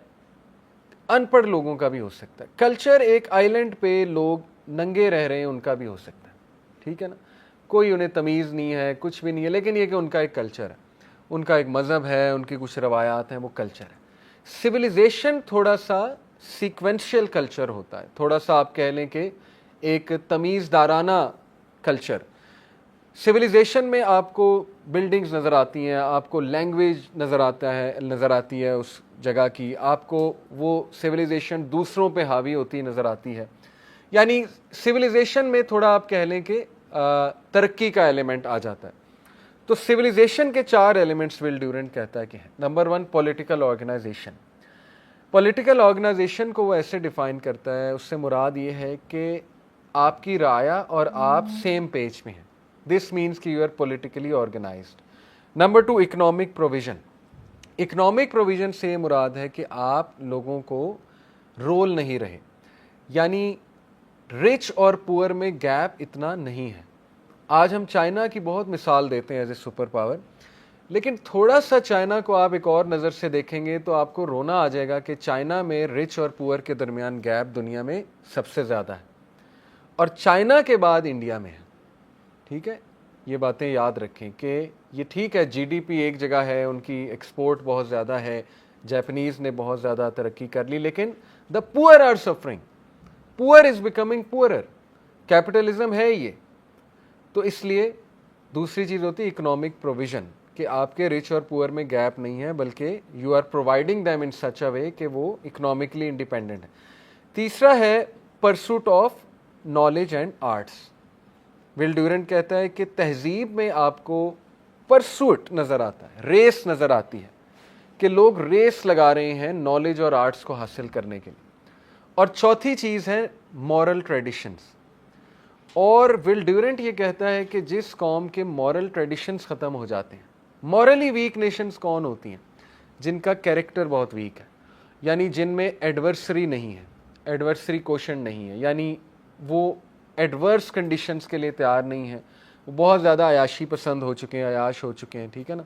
ان پڑھ لوگوں کا بھی ہو سکتا ہے. کلچر ایک آئیلینڈ پہ لوگ ننگے رہ رہے ہیں ان کا بھی ہو سکتا ہے. ٹھیک ہے نا, کوئی انہیں تمیز نہیں ہے, کچھ بھی نہیں ہے, لیکن یہ کہ ان کا ایک کلچر ہے, ان کا ایک مذہب ہے, ان کی کچھ روایات ہیں, وہ کلچر ہے. سویلائزیشن تھوڑا سا سیکوینشل کلچر ہوتا ہے, تھوڑا سا آپ کہہ لیں کہ ایک تمیز دارانہ کلچر. سویلائزیشن میں آپ کو بلڈنگز نظر آتی ہیں, آپ کو لینگویج نظر آتی ہے اس جگہ کی, آپ کو وہ سویلائزیشن دوسروں پہ حاوی ہوتی نظر آتی ہے. یعنی سویلائزیشن میں تھوڑا آپ کہہ لیں کہ ترقی کا ایلیمنٹ آ جاتا ہے. تو سویلائزیشن کے 4 ایلیمنٹس ول ڈیورنٹ کہتا ہے کہ ہیں. Number 1 political organization. Political organization کو وہ ایسے ڈیفائن کرتا ہے, اس سے مراد یہ ہے کہ آپ کی رعایا اور آپ سیم پیج میں ہیں. دس مینس کہ you are politically organised. Number 2 economic provision. Economic provision سے مراد ہے کہ آپ لوگوں کو رول نہیں رہے, یعنی رچ اور پور میں گیپ اتنا نہیں ہے. آج ہم چائنا کی بہت مثال دیتے ہیں ایز اے سپر پاور, لیکن تھوڑا سا چائنا کو آپ ایک اور نظر سے دیکھیں گے تو آپ کو رونا آ جائے گا کہ چائنا میں رچ اور پور کے درمیان گیپ دنیا میں سب سے زیادہ ہے, اور چائنا کے بعد انڈیا میں ہے. ٹھیک ہے, یہ باتیں یاد رکھیں کہ یہ ٹھیک ہے جی ڈی پی ایک جگہ ہے, ان کی ایکسپورٹ بہت زیادہ ہے, جاپنیز نے بہت زیادہ ترقی کر لی, لیکن دا پور آر سفرنگ. پور از بیکمنگ پورر. کیپٹلزم ہے یہ. تو اس لیے دوسری چیز ہوتی ہے اکنامک پروویژن, کہ آپ کے رچ اور پور میں گیپ نہیں ہے بلکہ you are providing them in such a way کہ وہ اکنامکلی انڈیپینڈنٹ ہے. تیسرا ہے pursuit of knowledge and arts. Will Durant کہتا ہے کہ تہذیب میں آپ کو پرسوٹ نظر آتا ہے, ریس نظر آتی ہے, کہ لوگ ریس لگا رہے ہیں نالج اور آرٹس کو حاصل کرنے کے لیے. اور چوتھی چیز ہے مورل ٹریڈیشنز. اور ول ڈیورنٹ یہ کہتا ہے کہ جس قوم کے مورل ٹریڈیشنز ختم ہو جاتے ہیں, مورلی ویک نیشنز کون ہوتی ہیں؟ جن کا کیریکٹر بہت ویک ہے, یعنی جن میں ایڈورسری نہیں ہے, ایڈورسری کوشن نہیں ہے, یعنی وہ ایڈورس کنڈیشنز کے لیے تیار نہیں ہے, وہ بہت زیادہ عیاشی پسند ہو چکے ہیں, عیاش ہو چکے ہیں. ٹھیک ہے نا,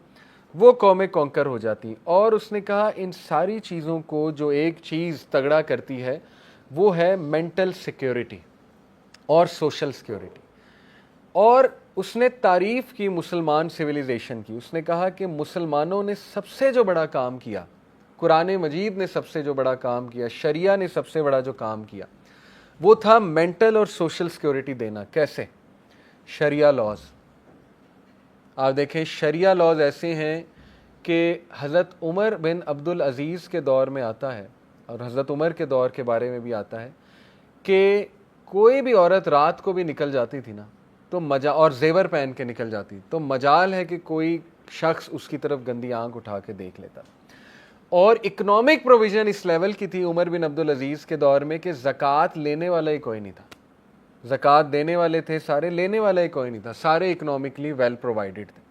وہ قومیں کانکر ہو جاتی ہیں. اور اس نے کہا ان ساری چیزوں کو جو ایک چیز تگڑا کرتی ہے وہ ہے مینٹل سیکیورٹی اور سوشل سیکیورٹی. اور اس نے تعریف کی مسلمان سویلائزیشن کی. اس نے کہا کہ مسلمانوں نے سب سے جو بڑا کام کیا, قرآن مجید نے سب سے جو بڑا کام کیا, شریعہ نے سب سے بڑا جو کام کیا, وہ تھا مینٹل اور سوشل سیکیورٹی دینا. کیسے؟ شریعہ لاز. آپ دیکھیں شریعہ لاز ایسے ہیں کہ حضرت عمر بن عبد العزیز کے دور میں آتا ہے, اور حضرت عمر کے دور کے بارے میں بھی آتا ہے, کہ کوئی بھی عورت رات کو بھی نکل جاتی تھی نا تو اور زیور پہن کے نکل جاتی, تو مجال ہے کہ کوئی شخص اس کی طرف گندی آنکھ اٹھا کے دیکھ لیتا. اور اکنامک پروویژن اس لیول کی تھی عمر بن عبد العزیز کے دور میں کہ زکوٰۃ لینے والا ہی کوئی نہیں تھا. زکوٰۃ دینے والے تھے سارے, لینے والا ہی کوئی نہیں تھا, سارے اکنامکلی ویل پرووائڈڈ تھے.